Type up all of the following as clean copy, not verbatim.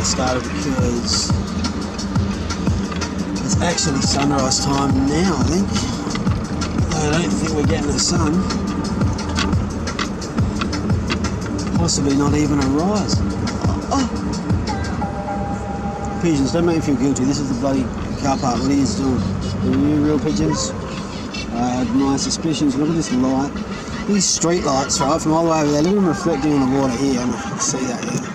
get started because it's actually sunrise time now, I think. I don't think we're getting the sun. Possibly not even a rise. Oh! Pigeons, don't make me feel guilty. This is the bloody car park. What are you doing? Are you real pigeons? I had my suspicions. Look at this light. These street lights, right, from all the way over there. Look at them reflecting on the water here. I don't know if you can see that here.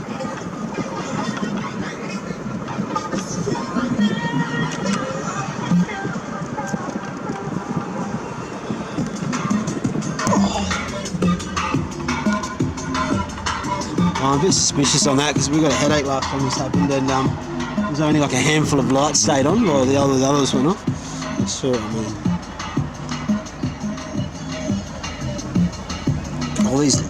I'm a bit suspicious on that because we got a headache last time this happened, and there's only like a handful of lights stayed on while the others went off. That's what I mean. All these,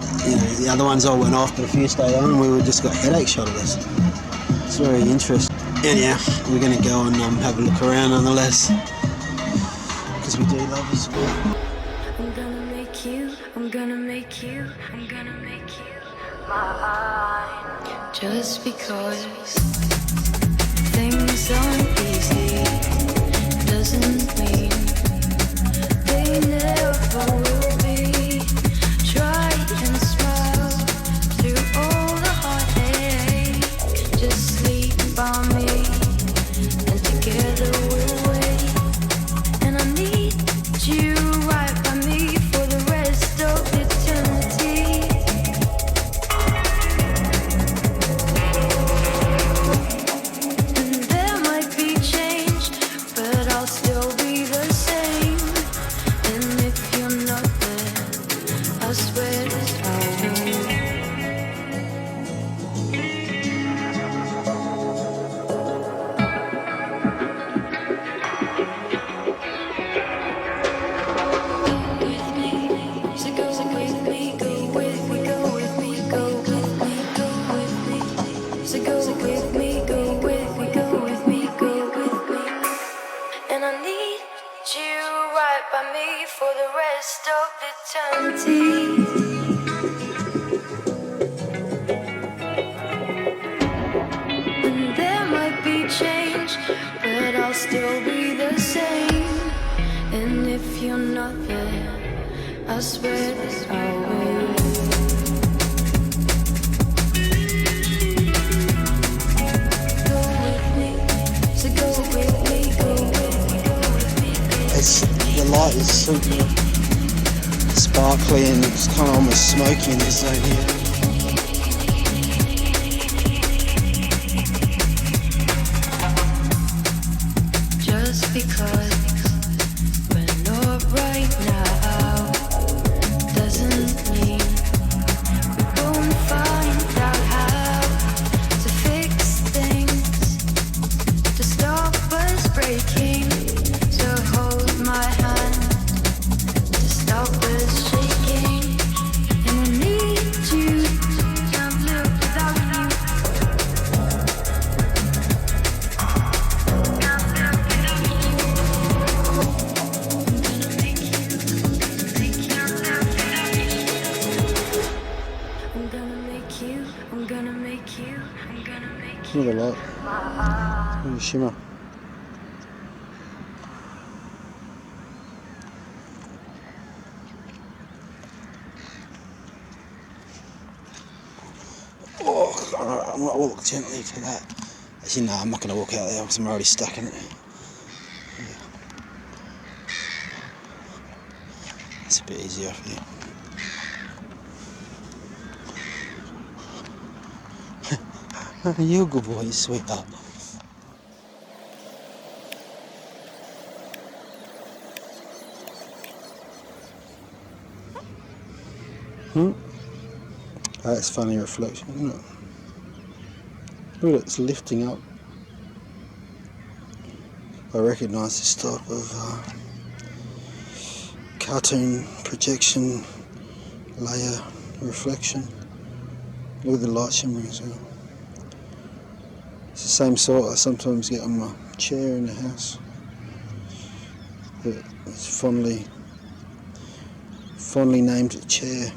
the other ones all went off, but a few stayed on, and we just got headache shot at us. It's very interesting. Anyhow, we're going to go and have a look around nonetheless, because we do love this sport. I'm gonna make you, I'm gonna make you, I'm gonna make you mine. Just because things aren't easy doesn't mean they never will be. Try and smile through all the heartache. Just sleep by me and together we'll wait. And I need you right by me for the rest of eternity. And there might be change, but I'll still be the same. And if you're not there, I swear that I will. So go with me, go with me, go with me, go with me, go with me. So go with me, go with me, go with me, go with me. And I need you right by me for the rest of eternity. And there might be change, but I'll still be the same. And if you're not there, I swear that I will. Go with me, so go with me, go with me, go with me, go with me. The light is super sparkly and it's kind of almost smoky in this zone here. Just because we're not right now doesn't mean we won't find out how to fix things, to stop us breaking. So hold my hand to stop us shaking. And I need you, can't live without you. I'm gonna make you, I'm gonna make you, I'm gonna make you Look at the light. Look at the shimmer. Oh, I'm going to walk gently for that. Actually, no, I'm not going to walk out there because I'm already stuck in it. Yeah. That's a bit easier for you. You're a good boy, you sweetheart. That's funny reflection, isn't it? Look at it, it's lifting up. I recognise this type of cartoon projection layer reflection. Look at the light shimmering as well. It's the same sort I sometimes get on my chair in the house. It's fondly named a chair.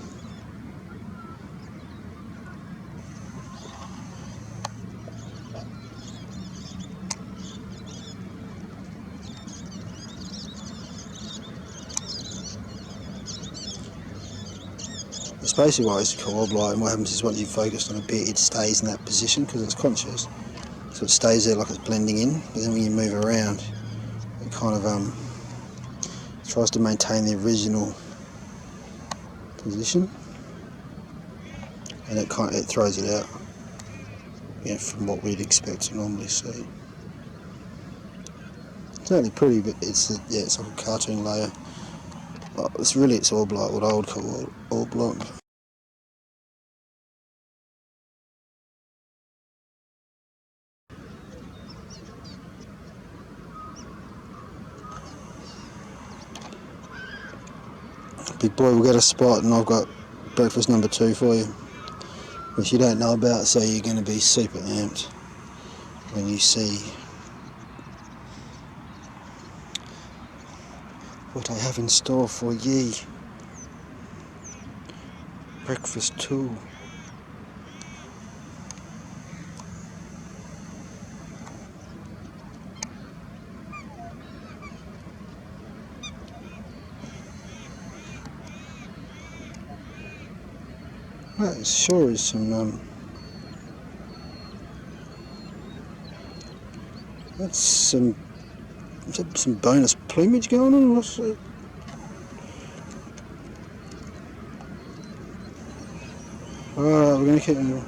basically what I used to call oblight, and what happens is once you've focused on a bit, it stays in that position because it's conscious. So it stays there like it's blending in, but then when you move around, it kind of tries to maintain the original position, and it throws it out, you know, from what we'd expect to normally see. It's only pretty, but it's like a cartoon layer. It's oblight, what I would call oblight. Big boy, we'll get a spot, and I've got breakfast number 2 for you, which you don't know about, so you're going to be super amped when you see what I have in store for ye. Breakfast 2. That sure is some that's some bonus plumage going on. What's it? Alright, we're gonna keep moving.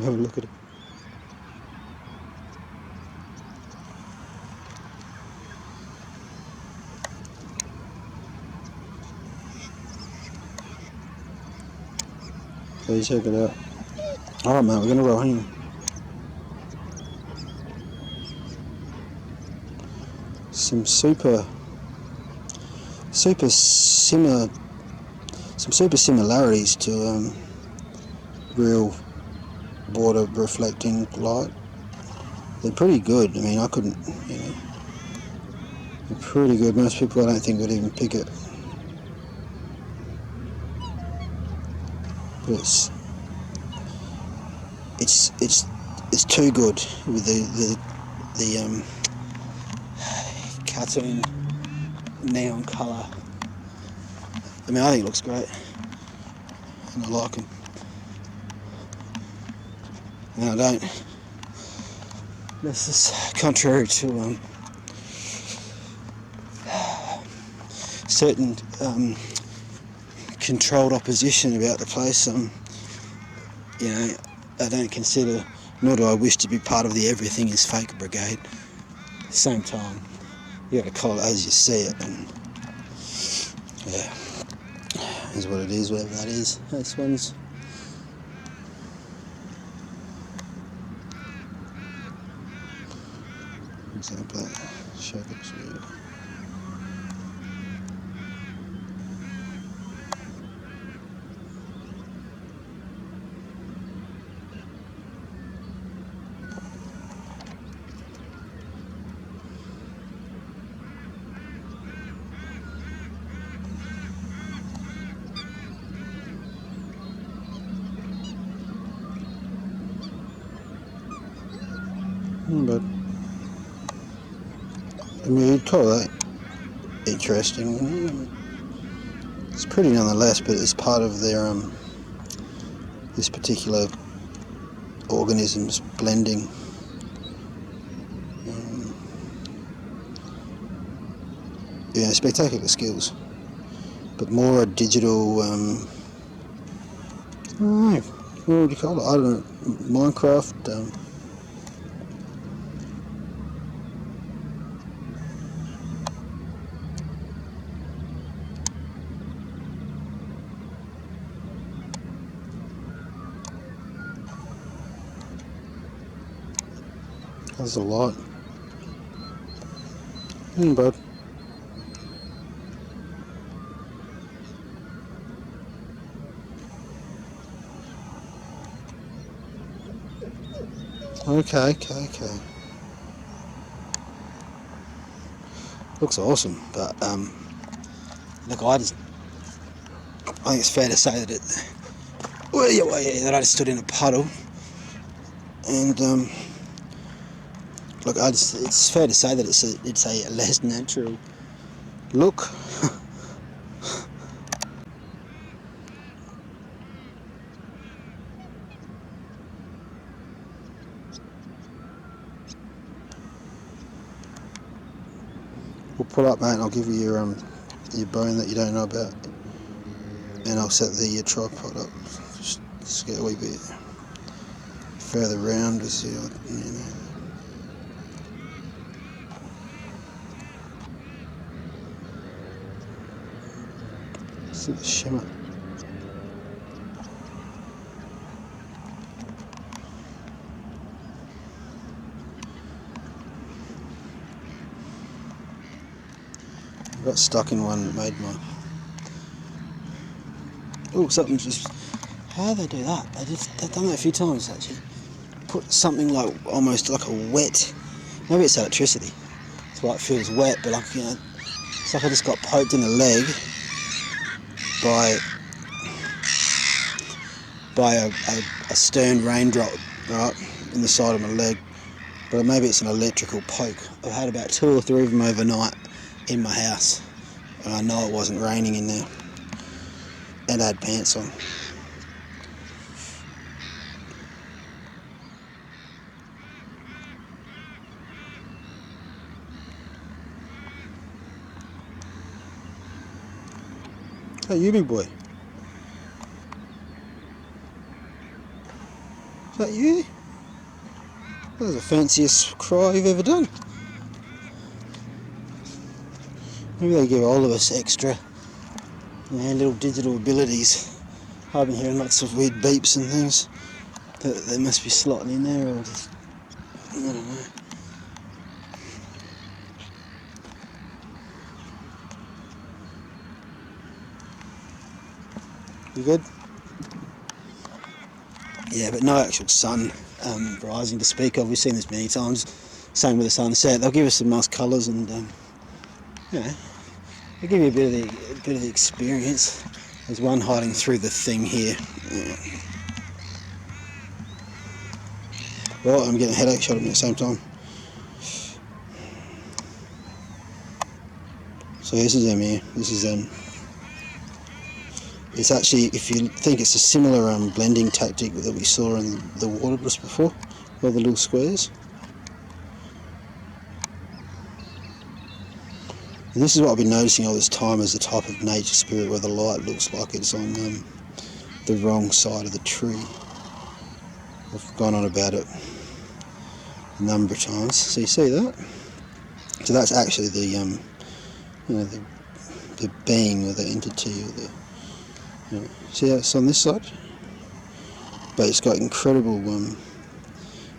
Have a look at it. Please check it out. Alright mate, we're gonna roll in. Some super similarities to real water reflecting light. They're pretty good. I mean, I couldn't, you know, they're pretty good. Most people, I don't think, would even pick it. But it's too good with the cartoon neon colour. I mean, I think it looks great, and I like them. And I don't. This is contrary to certain controlled opposition about the place. You know, I don't consider, nor do I wish to be part of the everything is fake brigade. At the same time, you got to call it as you see it, and yeah, is what it is, whatever that is. This one's example. Show it to you. But I mean, you'd call that interesting. It's pretty nonetheless, but it's part of their this particular organism's blending. Yeah, spectacular skills, but more a digital. I don't know, what would you call it? I don't know. Minecraft. That's a lot. Bud. Okay. Looks awesome, but look, I think it's fair to say that that I just stood in a puddle, and look, it's fair to say that it's a less natural look. We'll pull up, mate, and I'll give you your bone that you don't know about, and I'll set the tripod up. Just get a wee bit further round to see, you know. See the shimmer. I got stuck in one that made my... Oh, something just... How do they do that? They've done that a few times, actually. Put something like, almost like a wet... Maybe it's electricity. That's why it feels wet, but like, you know... It's like I just got poked in the leg by a stern raindrop, right, in the side of my leg. But maybe it's an electrical poke. I've had about 2 or 3 of them overnight in my house, and I know it wasn't raining in there, and I had pants on. Hey, you big boy. Is that you? That was the fanciest cry you've ever done. Maybe they give all of us extra, you know, little digital abilities. I've been hearing lots of weird beeps and things that they must be slotting in there, or just, I don't know. You good? Yeah, but no actual sun rising to speak of. We've seen this many times. Same with the sunset. They'll give us some nice colours, and you know, they'll give you a bit of the experience. There's one hiding through the thing here. Well, I'm getting a headache shot at me at the same time. So this is them here. This is them. It's actually, if you think, it's a similar blending tactic that we saw in the water just before, all the little squares. And this is what I've been noticing all this time, as the type of nature spirit where the light looks like it's on the wrong side of the tree. I've gone on about it a number of times. So you see that? So that's actually the you know, the being or the entity, or the, you know, see how it's on this side? But it's got incredible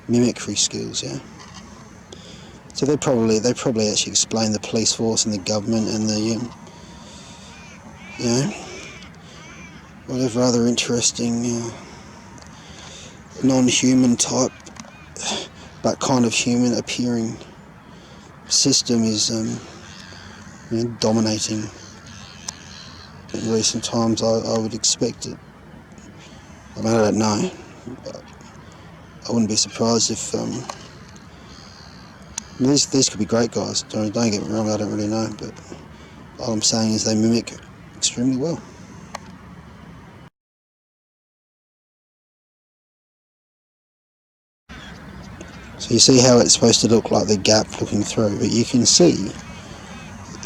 mimicry skills, yeah. So they probably actually explain the police force and the government and the you know, whatever other interesting non-human type but kind of human appearing system is you know, dominating in recent times. I would expect it. I mean, I don't know. I wouldn't be surprised if these could be great guys. Don't get me wrong. I don't really know, but all I'm saying is they mimic extremely well. So you see how it's supposed to look like the gap looking through, but you can see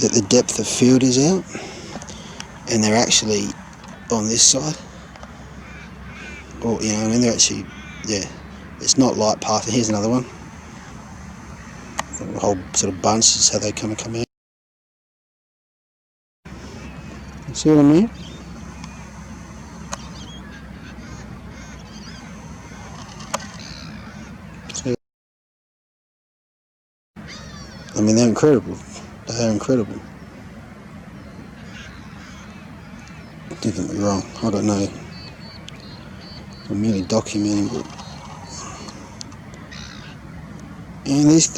that the depth of field is out, and they're actually on this side. Or, you know, I mean, they're actually, yeah, it's not light path. Here's another one. A whole sort of bunch is how they come out. See what I mean? So, I mean, they're incredible. They are incredible. Don't get me wrong. I don't know. I'm merely documenting, but and these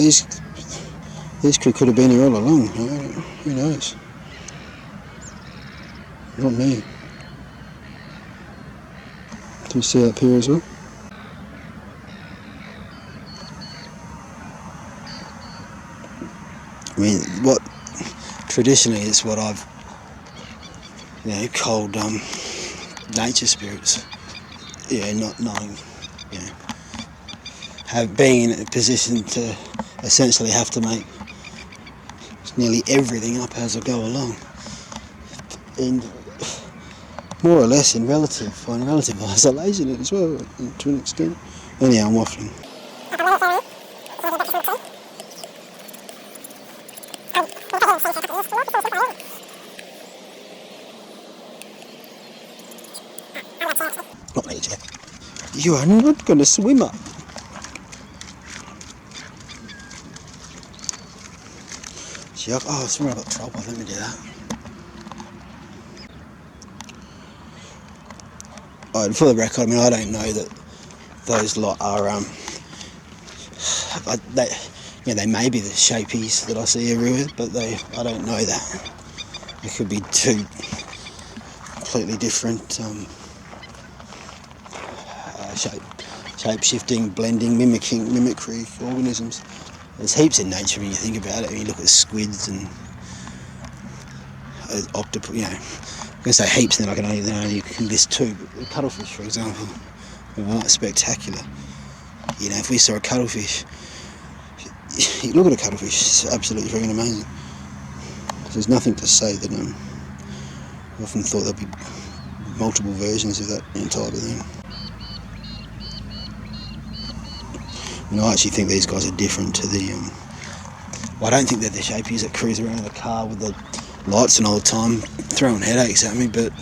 could have been here all along. Who knows? Not me. Do you see up here as well? traditionally it's what I've, called nature spirits. Not knowing, being in a position to essentially have to make nearly everything up as I go along, and more or less in relative isolation as well, to an extent. Anyhow, I'm waffling. Not me, Jack. You are not going to swim up. Oh, sorry about trouble. Let me do that. And for the record, I don't know that those lot are they may be the shapies that I see everywhere, but I don't know that. It could be two completely different shape-shifting, blending, mimicry organisms. There's heaps in nature when you think about it. When you look at squids and octopus, I'm going to say heaps, then I can only list two. But the cuttlefish, for example, are spectacular. If we saw a cuttlefish, you look at a cuttlefish, it's absolutely freaking amazing. There's nothing to say that I often thought there'd be multiple versions of that type of thing. I actually think these guys are different to the. I don't think they're the shapies that cruise around in the car with the lights and all the time throwing headaches at me, but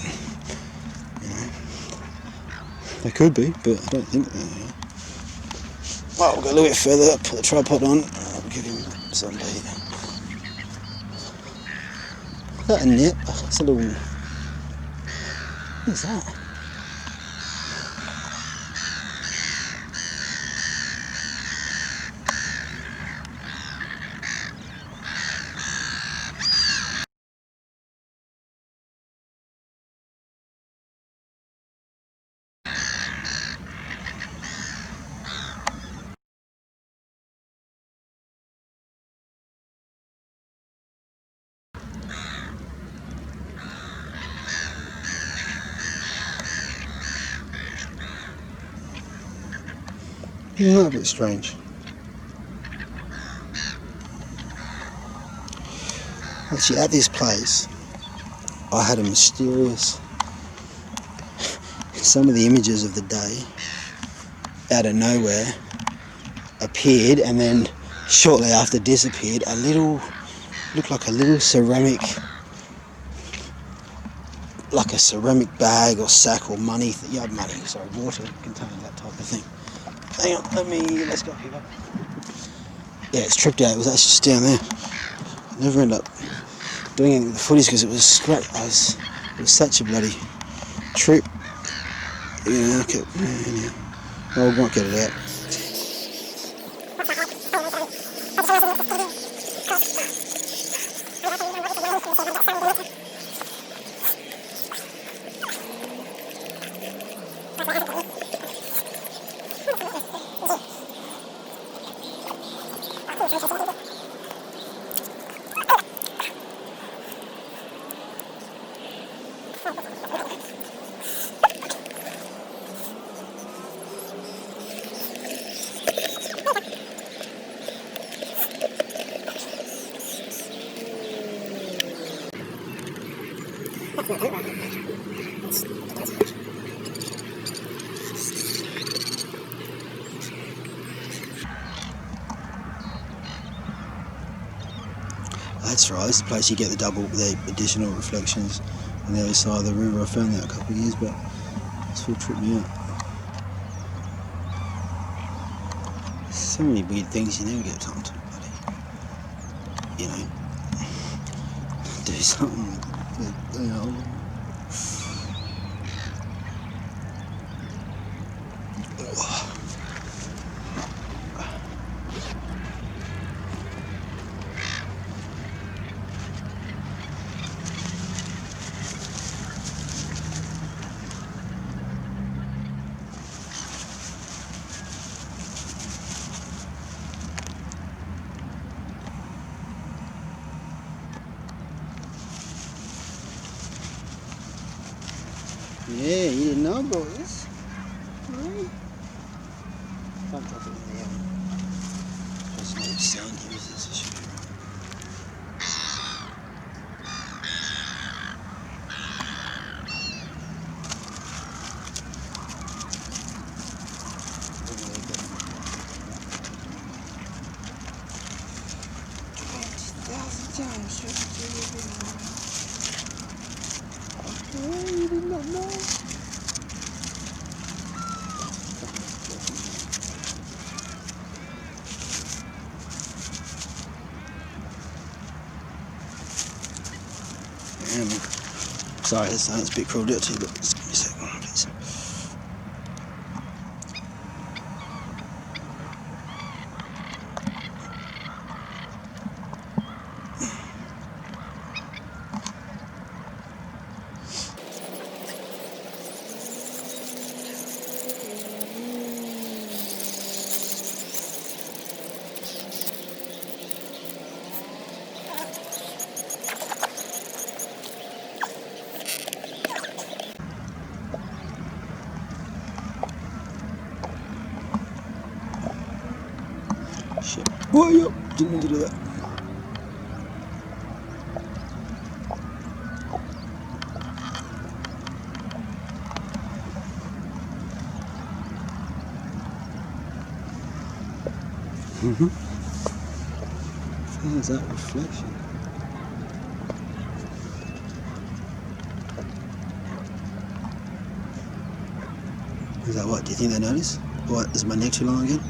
they could be, but I don't think they are. Well, we'll go a little bit further up, put the tripod on, I'll give him some bait. Is that a net? It's a little. What is that? Yeah, a bit strange. Actually, at this place, I had a mysterious. Some of the images of the day, out of nowhere, appeared, and then shortly after disappeared. Looked like a little ceramic, like a ceramic bag or sack or water containing that type of thing. Hang on, let's go here. Yeah, it's tripped out. It was actually just down there. I never ended up doing anything with the footies because it was great. It was such a bloody trip. Okay. I won't get it out. That's right, this is the place you get the additional reflections on the other side of the river. I found that a couple of years back. This will trip me out. So many weird things you never get time to do something. Yeah, you didn't know about this. Right. Can't drop it in the there's no sand here, is this? You did not know. Sorry, it's a bit cruel dirty, but just give me a second, please. Shit. Oh, yep. Didn't mean to do that. How's that reflection? Is that what? Do you think they notice? What? Is my neck too long again?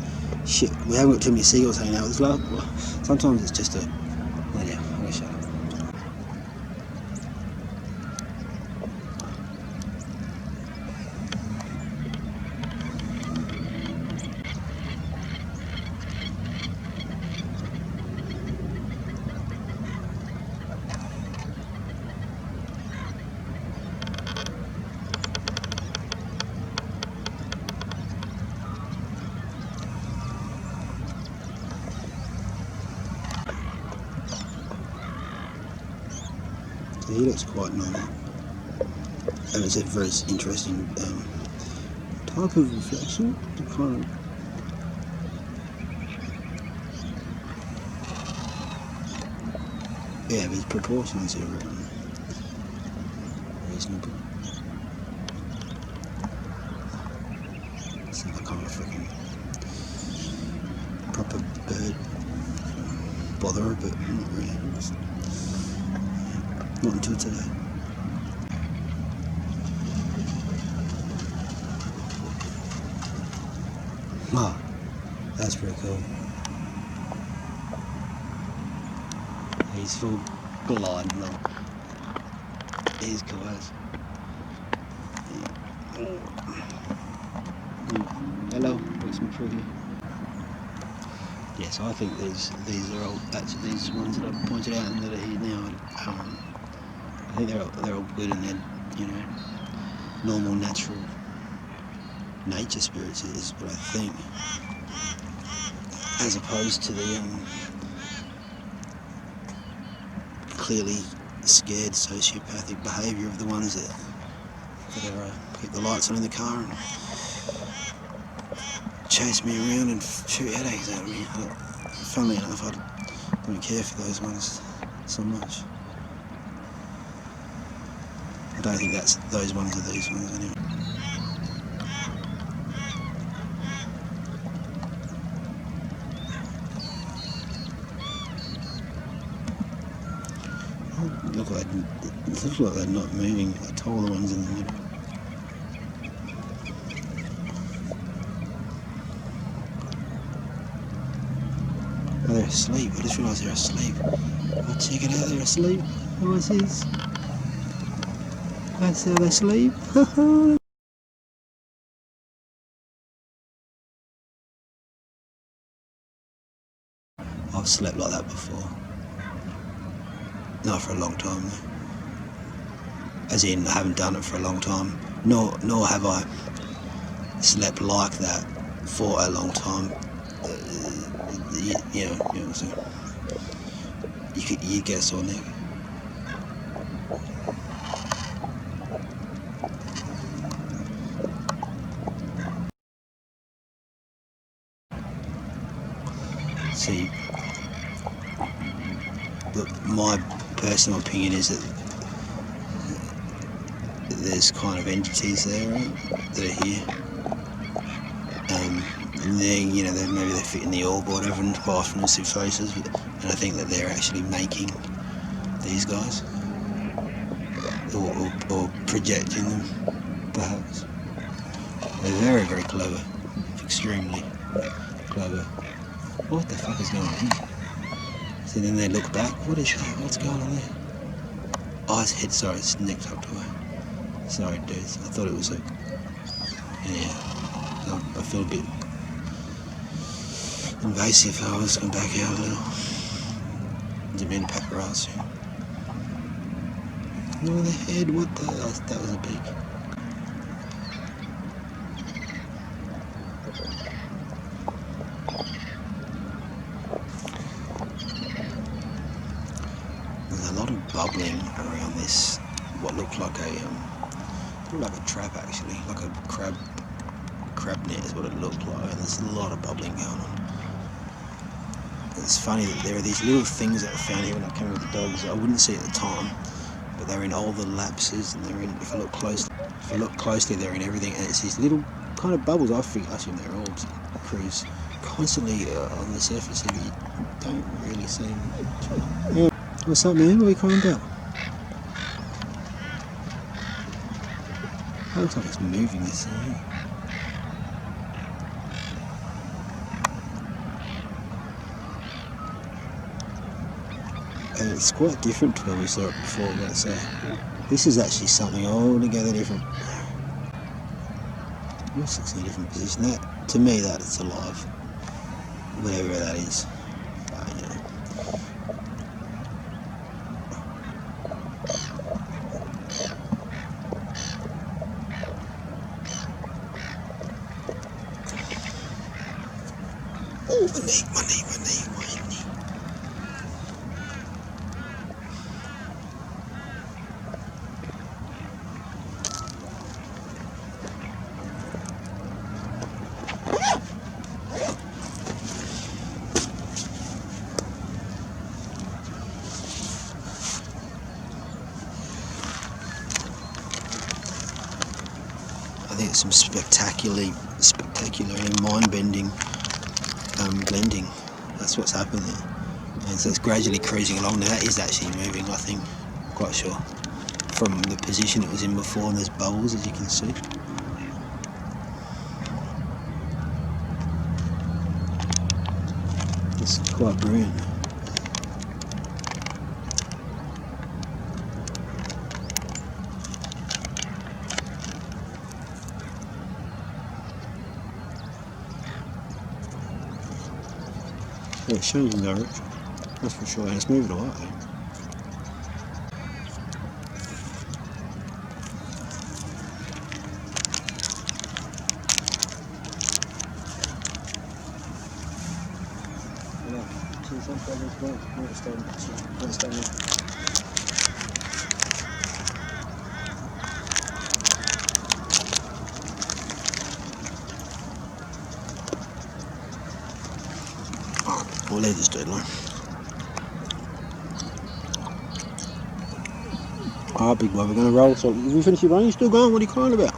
Shit, we haven't got too many seagulls hanging out with us. Well, sometimes it's just a... Oh yeah, I'm gonna shut up. So he looks quite normal. And it's a very interesting type of reflection. Kind of yeah, but his proportions are reasonable. It's not a kind of freaking proper bird botherer, but not really. Not until today. Ah, that's pretty cool. He's full gliding along. He's cool as. Hello, got some fruit here. Yes, I think these are all actually these ones that I've pointed out and that are here now. I think they're all good and they're, you know, normal natural nature spirits is what I think, as opposed to the clearly scared sociopathic behaviour of the ones that are keep the lights on in the car and chase me around and shoot headaches out of me. Funnily enough, I don't care for those ones so much. I don't think those ones are these ones anyway. It looks like they're not moving at all, the ones in the middle. Oh, they're asleep. I just realised they're asleep. Oh, check it out, they're asleep. Oh, this is. That's how they sleep. I've slept like that before. Not for a long time though. As in, I haven't done it for a long time. Nor have I slept like that for a long time. You know what I'm saying? You get a sore neck. See, my personal opinion is that there's kind of entities there, right, that are here. And maybe they fit in the orb or whatever, and pass from the two faces. And I think that they're actually making these guys, or projecting them, perhaps. They're very, very clever, extremely clever. What the fuck is going on here? So then they look back. What is that? What's going on there? Oh, his head. Sorry, his neck tucked away. Sorry, dudes. I thought it was like, yeah. I feel a bit invasive. I was going back out a little. Didn't mean to paparazzi. No, the head. What the? That was a beak. There's a lot of bubbling around this. What looked like a trap, actually, like a crab net is what it looked like. And there's a lot of bubbling going on. It's funny that there are these little things that I found here when I came with the dogs. I wouldn't see at the time, but they're in all the lapses, and they're in. If I look closely, they're in everything. And it's these little kind of bubbles. I assume they're orbs. Cruise constantly on the surface. If you don't really see them. Yeah. What's up, man? What are you crying about? It looks like it's moving this thing. And it's quite different to when we saw it before, I've got to say. This is actually something altogether different. This looks in a different position. That, to me, that it's alive. Whatever that is. But, you know. Oh, my knee. I think it's some spectacularly mind-bending blending. That's what's happened there. And so it's gradually cruising along. Now that is actually moving, I think, quite sure, from the position it was in before, and there's bubbles, as you can see. It's quite brilliant. Yeah, it's changing direction, that's for sure, and it's moving away. We'll leave this dude alone. Alright, big boy, we're going to roll. So, have you finished your run? You're still going? What are you crying about?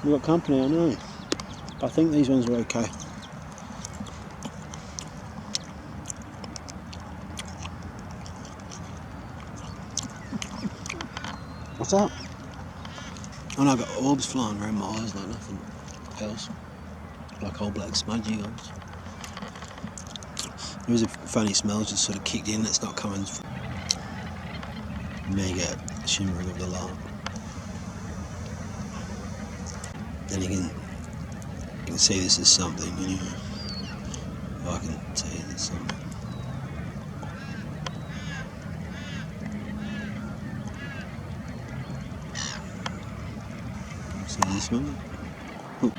We've got company, I know. I think these ones are okay. What's up? Oh no, I've got orbs flying around my eyes like nothing else. Like old black smudgy orbs. There is a funny smell just sort of kicked in that's not coming from mega shimmering of the light. Then you can see this is something anyway. I can see there's something. See this one? Oh.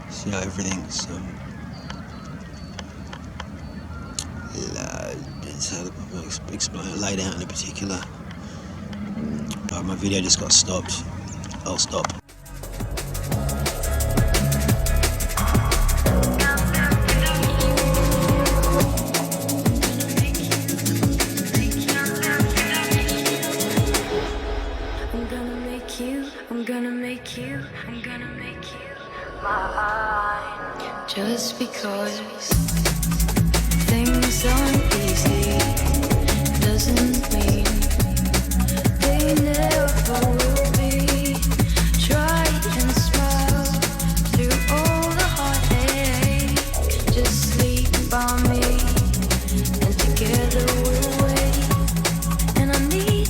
See how everything's loud. So I'll explain it, laid out in a particular. But my video just got stopped. I'll stop. I'm gonna make you mine. Just because things aren't easy doesn't mean they never will be. Try and smile through all the heartache. Just sleep by me and together we'll wait. And I need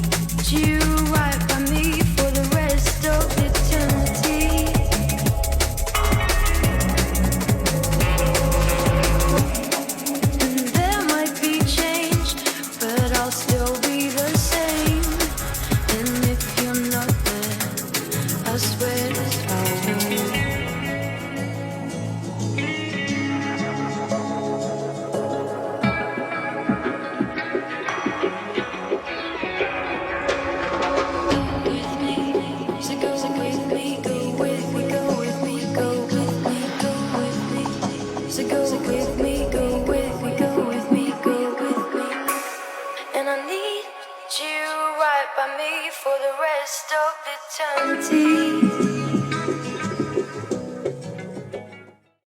you right by me for the rest of eternity. And there might be change, but I'll still be the same. And if you're not there, I swear that I will. So go with me, go with me, go with me, go with me, go with me. So go with me, go with me, go with me, go with me. And I need you right by me for the rest of eternity.